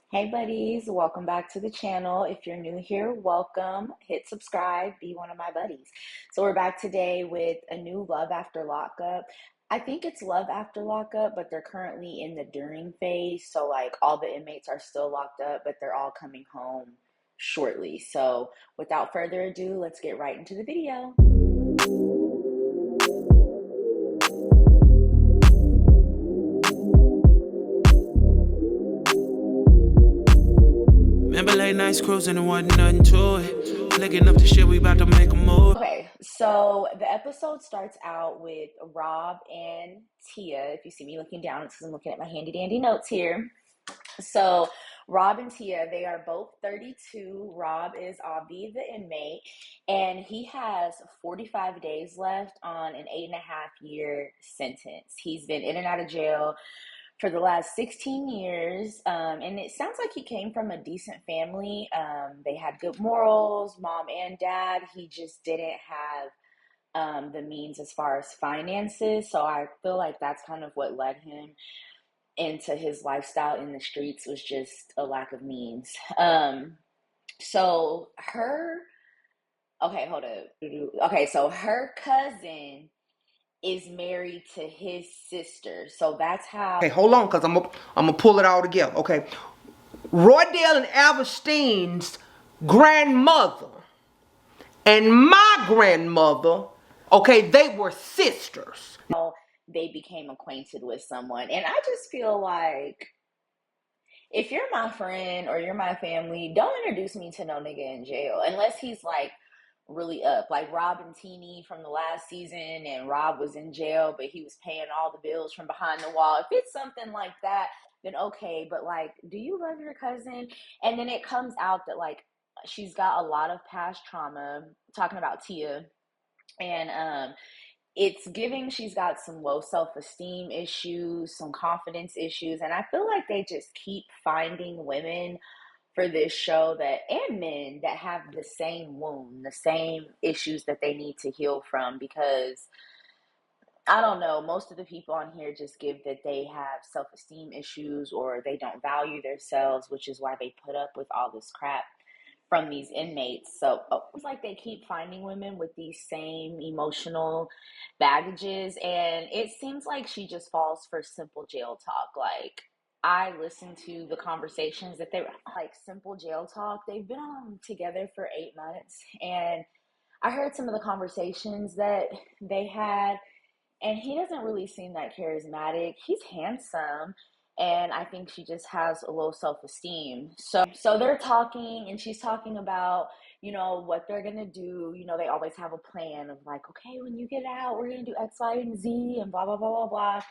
Hey buddies, welcome back to the channel. If you're new here, welcome. Hit subscribe, be one of my buddies. So we're back today with a new Love After Lockup. I think it's Love After Lockup, but they're currently in the during phase. So like all the inmates are still locked up, but they're all coming home shortly. So without further ado, let's get right into the video. Remember late nights cruising and wasn't nothing to it. Flicking up the shit, we about to make a move. Okay, so the episode starts out with Rob and Tia. If you see me looking down, it's because I'm looking at my handy dandy notes here. So Rob and Tia, they are both 32. Rob is Avi, the inmate, and he has 45 days left on an 8.5 year sentence. He's been in and out of jail for the last 16 years. And it sounds like he came from a decent family. They had good morals, mom and dad. He just didn't have the means as far as finances. So I feel like that's kind of what led him into his lifestyle in the streets, was just a lack of means. So her, okay, hold up. Okay, so her cousin is married to his sister. So that's how. Okay, hold on, because I'm gonna pull it all together. Okay. Roydale and Alverstein's grandmother and my grandmother, okay, they were sisters. They became acquainted with someone. And I just feel like if you're my friend or you're my family, don't introduce me to no nigga in jail unless he's like really up. Like Rob and Teeny from the last season, and Rob was in jail, but he was paying all the bills from behind the wall. If it's something like that, then okay. But like, do you love your cousin? And then it comes out that like she's got a lot of past trauma, talking about Tia. And it's giving she's got some low self-esteem issues, some confidence issues, and I feel like they just keep finding women for this show that, and men that have the same wound, the same issues that they need to heal from, because I don't know, most of the people on here just give that they have self-esteem issues or they don't value themselves, which is why they put up with all this crap from these inmates. So it's like they keep finding women with these same emotional baggages, and it seems like she just falls for simple jail talk. Like, I listened to the conversations that they were like, simple jail talk. They've been on together for 8 months, and I heard some of the conversations that they had, and he doesn't really seem that charismatic. He's handsome, and I think she just has a low self-esteem. So they're talking, and she's talking about, what they're gonna do. They always have a plan of like, okay, when you get out, we're gonna do X, Y, and Z, and blah blah blah blah blah.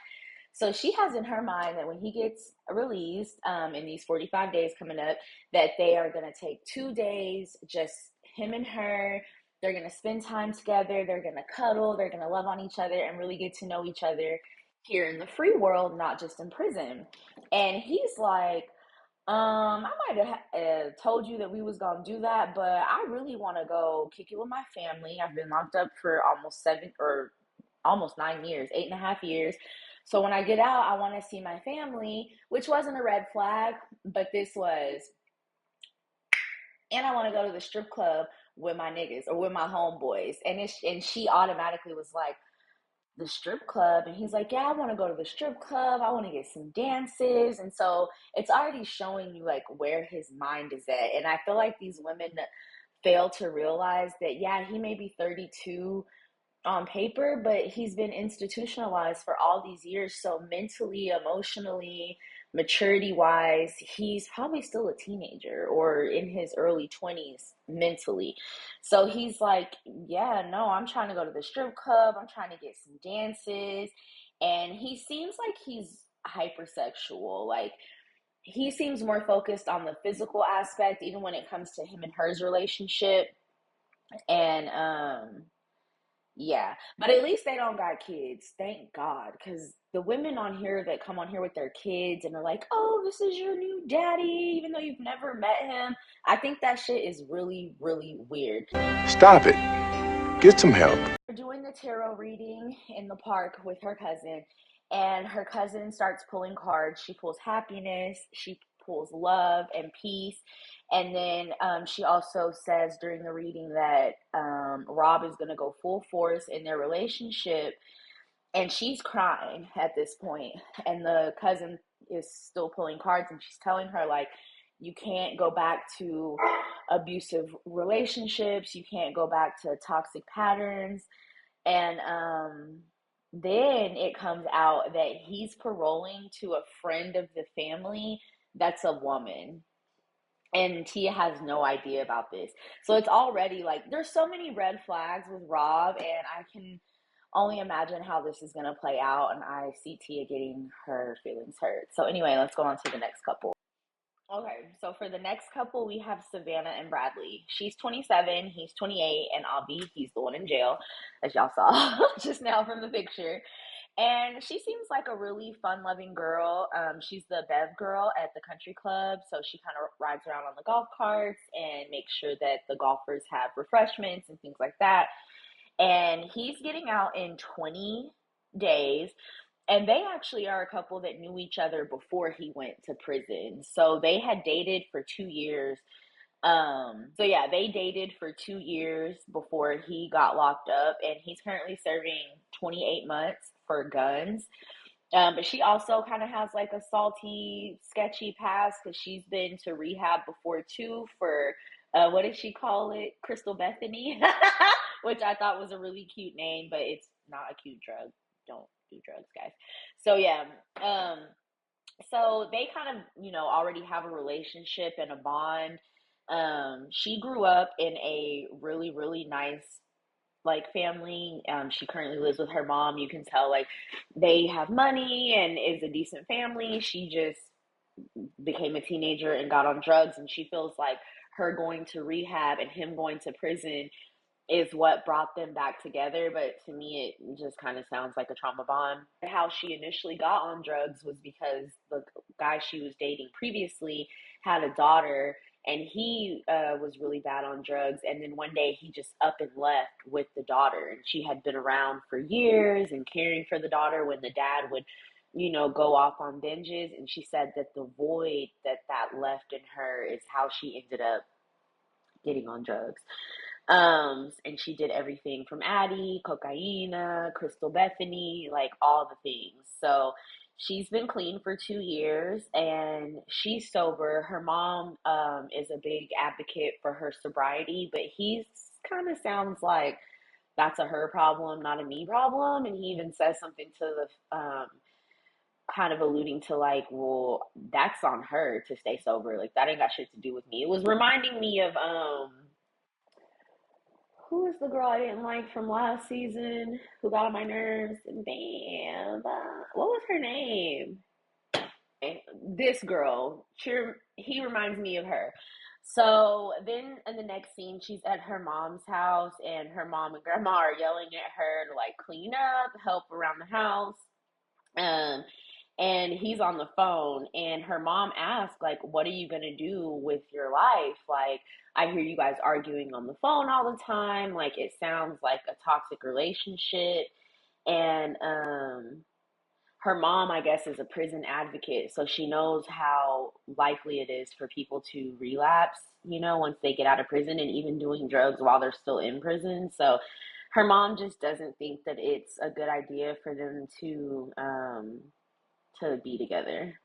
So she has in her mind that when he gets released, in these 45 days coming up, that they are gonna take 2 days, just him and her. They're going to spend time together. They're going to cuddle. They're going to love on each other and really get to know each other here in the free world, not just in prison. And he's like, I might have told you that we was going to do that, but I really want to go kick it with my family. I've been locked up for almost 9 years, 8.5 years. So when I get out, I want to see my family, which wasn't a red flag, but this was. And I want to go to the strip club with my niggas or with my homeboys. And she automatically was like, the strip club? And he's like, yeah, I want to go to the strip club. I want to get some dances. And so it's already showing you like where his mind is at. And I feel like these women fail to realize that, yeah, he may be 32 on paper, but he's been institutionalized for all these years. So mentally, emotionally, maturity wise, he's probably still a teenager or in his early 20s mentally. So he's like, yeah, no, I'm trying to go to the strip club. I'm trying to get some dances. And he seems like he's hypersexual. Like, he seems more focused on the physical aspect, even when it comes to him and hers relationship. And yeah, but at least they don't got kids. Thank God. Because the women on here that come on here with their kids and are like, oh, this is your new daddy, even though you've never met him. I think that shit is really, really weird. Stop it. Get some help. We're doing the tarot reading in the park with her cousin, and her cousin starts pulling cards. She pulls happiness, she pulls love and peace. And then she also says during the reading that Rob is going to go full force in their relationship. And she's crying at this point. And the cousin is still pulling cards, and she's telling her, like, you can't go back to abusive relationships. You can't go back to toxic patterns. And then it comes out that he's paroling to a friend of the family that's a woman. And Tia has no idea about this. So it's already like there's so many red flags with Rob, and I can only imagine how this is going to play out. And I see Tia getting her feelings hurt. So anyway, let's go on to the next couple. Okay, so for the next couple, we have Savannah and Bradley. She's 27, he's 28, and he's the one in jail, as y'all saw just now from the picture. And she seems like a really fun-loving girl. She's the Bev girl at the country club, so she kind of rides around on the golf carts and makes sure that the golfers have refreshments and things like that. And he's getting out in 20 days. And they actually are a couple that knew each other before he went to prison. So they had dated for 2 years. They dated for 2 years before he got locked up, and he's currently serving 28 months for guns. But she also kind of has like a salty, sketchy past because she's been to rehab before too for what did she call it? Krystal Bethany, which I thought was a really cute name, but it's not a cute drug. Don't do drugs, guys. So yeah, so they kind of, already have a relationship and a bond. She grew up in a really, really nice like family. She currently lives with her mom. You can tell like they have money and is a decent family. She just became a teenager and got on drugs, and she feels like her going to rehab and him going to prison is what brought them back together. But to me, it just kind of sounds like a trauma bond. How she initially got on drugs was because the guy she was dating previously had a daughter, and he was really bad on drugs. And then one day he just up and left with the daughter, and she had been around for years and caring for the daughter when the dad would go off on binges. And she said that the void that left in her is how she ended up getting on drugs. And she did everything from Addie, cocaine, Krystal Bethany, like all the things. So she's been clean for 2 years and she's sober. Her mom is a big advocate for her sobriety, but he kind of sounds like that's a her problem, not a me problem. And he even says something to the kind of alluding to like, well, that's on her to stay sober. Like that ain't got shit to do with me. It was reminding me of who is the girl I didn't like from last season who got on my nerves? Damn, what was her name? This girl, he reminds me of her. So then in the next scene, she's at her mom's house, and her mom and grandma are yelling at her to like clean up, help around the house. And he's on the phone, and her mom asks, like, what are you going to do with your life? Like, I hear you guys arguing on the phone all the time. Like, it sounds like a toxic relationship. And her mom, I guess, is a prison advocate. So she knows how likely it is for people to relapse, once they get out of prison, and even doing drugs while they're still in prison. So her mom just doesn't think that it's a good idea for them to be together.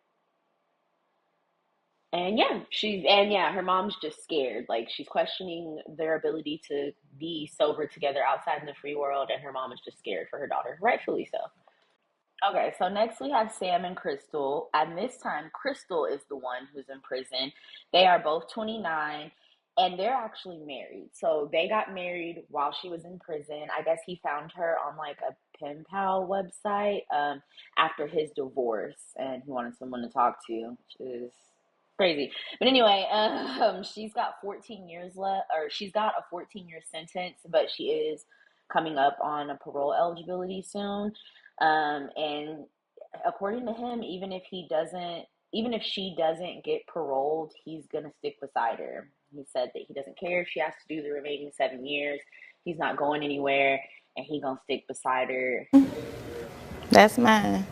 And her mom's just scared. Like she's questioning their ability to be sober together outside in the free world, and her mom is just scared for her daughter, rightfully so. Okay, so next we have Sam and Krystal. And this time, Krystal is the one who's in prison. They are both 29, and they're actually married. So they got married while she was in prison. I guess he found her on like a pen pal website after his divorce, and he wanted someone to talk to, which is crazy. But anyway, she's got 14 years left, or she's got a 14-year sentence, but she is coming up on a parole eligibility soon. And according to him, even if she doesn't get paroled, he's gonna stick beside her. He said that he doesn't care if she has to do the remaining 7 years. He's not going anywhere, and he gonna stick beside her. That's mine.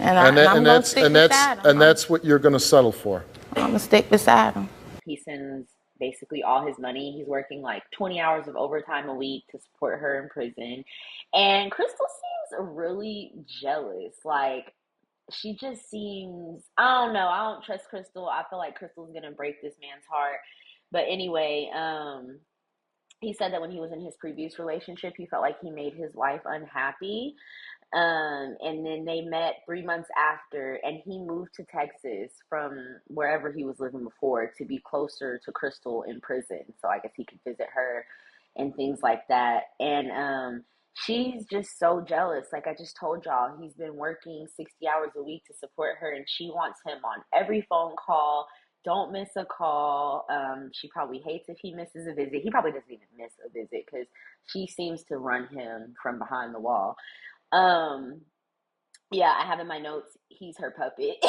And And, I'm going to stick beside him. that's what you're going to settle for. I'm going to stick beside him. He sends basically all his money. He's working like 20 hours of overtime a week to support her in prison. And Krystal seems really jealous. Like, she just seems, I don't know. I don't trust Krystal. I feel like Krystal's going to break this man's heart. But anyway, he said that when he was in his previous relationship, he felt like he made his wife unhappy. And then they met 3 months after, and he moved to Texas from wherever he was living before to be closer to Krystal in prison. So I guess he could visit her and things like that. And she's just so jealous. Like I just told y'all, he's been working 60 hours a week to support her, and she wants him on every phone call. Don't miss a call. She probably hates if he misses a visit. He probably doesn't even miss a visit because she seems to run him from behind the wall. Yeah, I have in my notes, he's her puppet.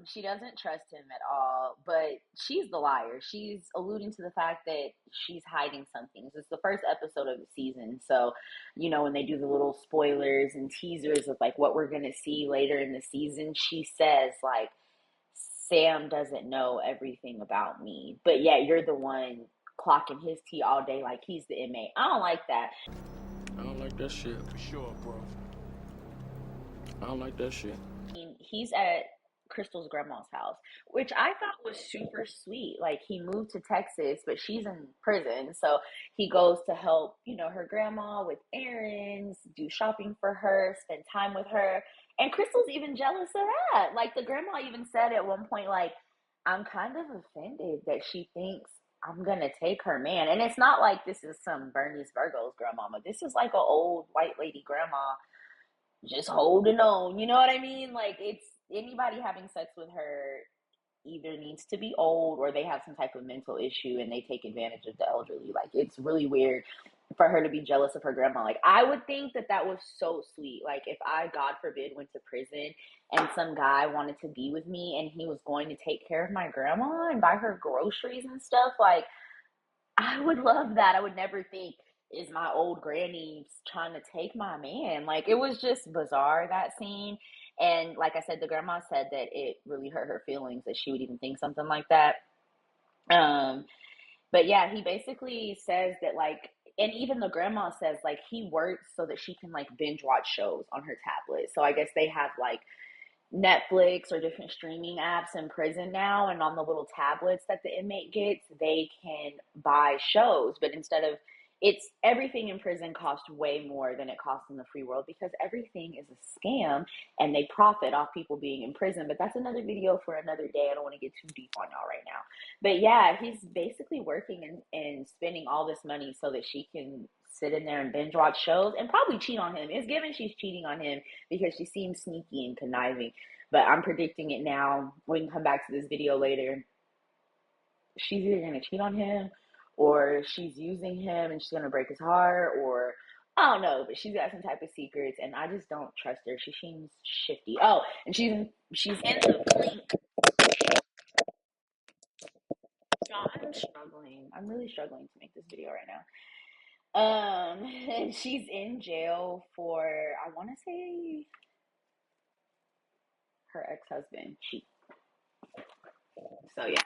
She doesn't trust him at all, but she's the liar. She's alluding to the fact that she's hiding something. This is the first episode of the season, so when they do the little spoilers and teasers of like what we're gonna see later in the season, she says like, Sam doesn't know everything about me, but yeah, you're the one clocking his tea all day like he's the inmate. I don't like that. I don't like that shit. For sure, bro. I don't like that shit. He's at Krystal's grandma's house, which I thought was super sweet. Like, he moved to Texas, but she's in prison. So he goes to help, her grandma with errands, do shopping for her, spend time with her. And Krystal's even jealous of that. Like, the grandma even said at one point, like, I'm kind of offended that she thinks I'm going to take her man. And it's not like this is some Bernice Virgo's grandmama. This is like an old white lady grandma just holding on. You know what I mean? Like, it's anybody having sex with her either needs to be old or they have some type of mental issue and they take advantage of the elderly. Like, it's really weird for her to be jealous of her grandma. Like, I would think that was so sweet. Like, if I, God forbid, went to prison and some guy wanted to be with me and he was going to take care of my grandma and buy her groceries and stuff, like, I would love that. I would never think, is my old granny trying to take my man? Like, it was just bizarre, that scene. And like I said, the grandma said that it really hurt her feelings that she would even think something like that. But yeah, he basically says that, like, and even the grandma says, like, he works so that she can, like, binge watch shows on her tablet. So I guess they have, like, Netflix or different streaming apps in prison now, and on the little tablets that the inmate gets, they can buy shows. But instead of, it's everything in prison costs way more than it costs in the free world because everything is a scam and they profit off people being in prison. But that's another video for another day. I don't want to get too deep on y'all right now. But yeah, he's basically working and spending all this money so that she can sit in there and binge watch shows and probably cheat on him. It's given she's cheating on him because she seems sneaky and conniving. But I'm predicting it now. We can come back to this video later. She's either going to cheat on him or she's using him and she's going to break his heart, or I don't know, but she's got some type of secrets and I just don't trust her. She seems shifty. Oh, and she's in the clink. I'm struggling. I'm really struggling to make this video right now. And she's in jail for, I want to say, her ex-husband. So yeah.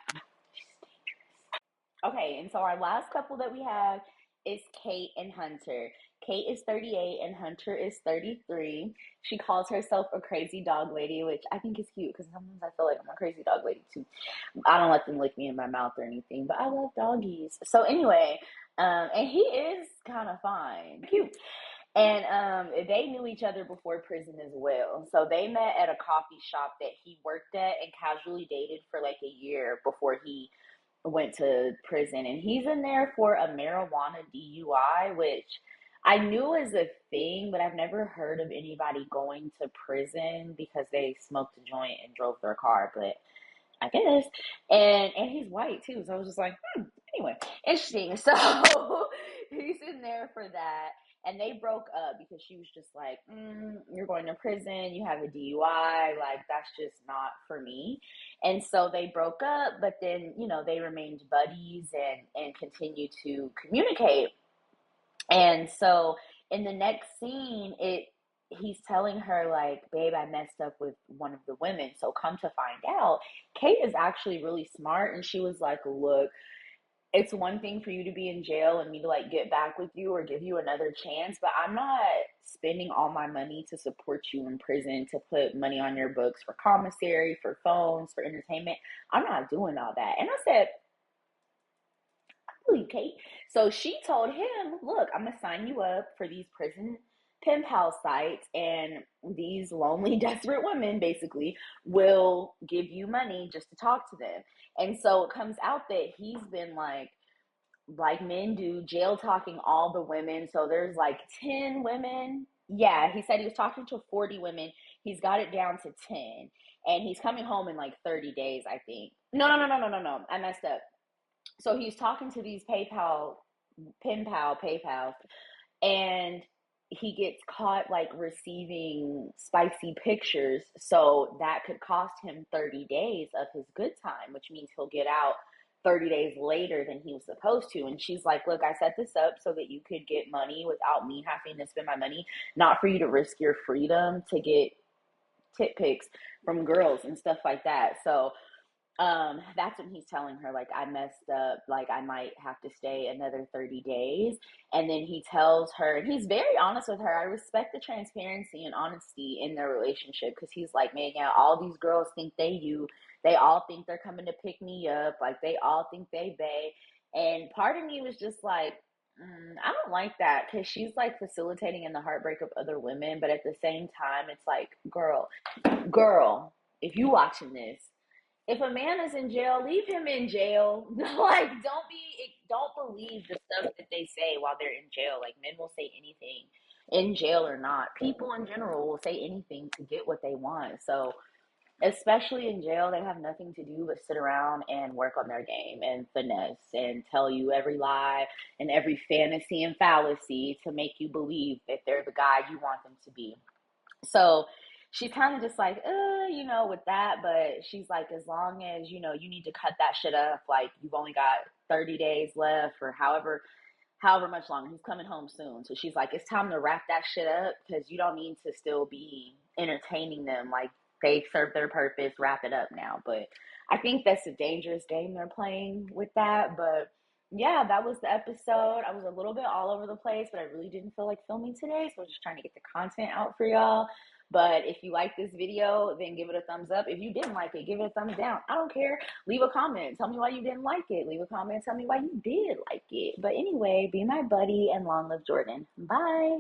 Okay, and so our last couple that we have is Kate and Hunter. Kate is 38 and Hunter is 33. She calls herself a crazy dog lady, which I think is cute because sometimes I feel like I'm a crazy dog lady too. I don't let them lick me in my mouth or anything, but I love doggies. So anyway, and he is kind of fine, cute. And they knew each other before prison as well. So they met at a coffee shop that he worked at and casually dated for like a year before he went to prison. And he's in there for a marijuana DUI, which I knew was a thing, but I've never heard of anybody going to prison because they smoked a joint and drove their car. But I guess. And he's white too. So I was just like, anyway, interesting. So he's in there for that. And they broke up because she was just like, you're going to prison, you have a DUI, like, that's just not for me. And so they broke up, but then, they remained buddies and continued to communicate. And so in the next scene, he's telling her, like, babe, I messed up with one of the women. So come to find out, Kate is actually really smart. And she was like, look, it's one thing for you to be in jail and me to like get back with you or give you another chance, but I'm not spending all my money to support you in prison, to put money on your books for commissary, for phones, for entertainment. I'm not doing all that. And I said, really, Kate? So she told him, look, I'm going to sign you up for these prison pen pal sites, and these lonely, desperate women basically will give you money just to talk to them. And so it comes out that he's been like men do, jail talking all the women. So there's like 10 women. Yeah, he said he was talking to 40 women. He's got it down to 10. And he's coming home in like 30 days, I think. No. I messed up. So he's talking to these PayPals, and he gets caught like receiving spicy pictures. So that could cost him 30 days of his good time, which means he'll get out 30 days later than he was supposed to. And she's like, look, I set this up so that you could get money without me having to spend my money, not for you to risk your freedom to get tit pics from girls and stuff like that. So that's when he's telling her, like, I messed up, like I might have to stay another 30 days. And then he tells her, and he's very honest with her. I respect the transparency and honesty in their relationship, because he's like, man, yeah, all these girls think they all think they're coming to pick me up, like they all think they and part of me was just like, I don't like that, because she's like facilitating in the heartbreak of other women, but at the same time it's like, girl, if you watching this, if a man is in jail, leave him in jail. Like, don't believe the stuff that they say while they're in jail. Like, men will say anything in jail or not. People in general will say anything to get what they want. So, especially in jail, they have nothing to do but sit around and work on their game and finesse and tell you every lie and every fantasy and fallacy to make you believe that they're the guy you want them to be. So she's kind of just like, with that. But she's like, as long as, you need to cut that shit up. Like, you've only got 30 days left, or however much longer. He's coming home soon. So she's like, it's time to wrap that shit up, because you don't need to still be entertaining them. Like, they serve their purpose, wrap it up now. But I think that's a dangerous game they're playing with that. But yeah, that was the episode. I was a little bit all over the place, but I really didn't feel like filming today. So I was just trying to get the content out for y'all. But if you like this video, then give it a thumbs up. If you didn't like it, give it a thumbs down. I don't care. Leave a comment. Tell me why you didn't like it. Leave a comment. Tell me why you did like it. But anyway, be my buddy, and long live Jordan. Bye.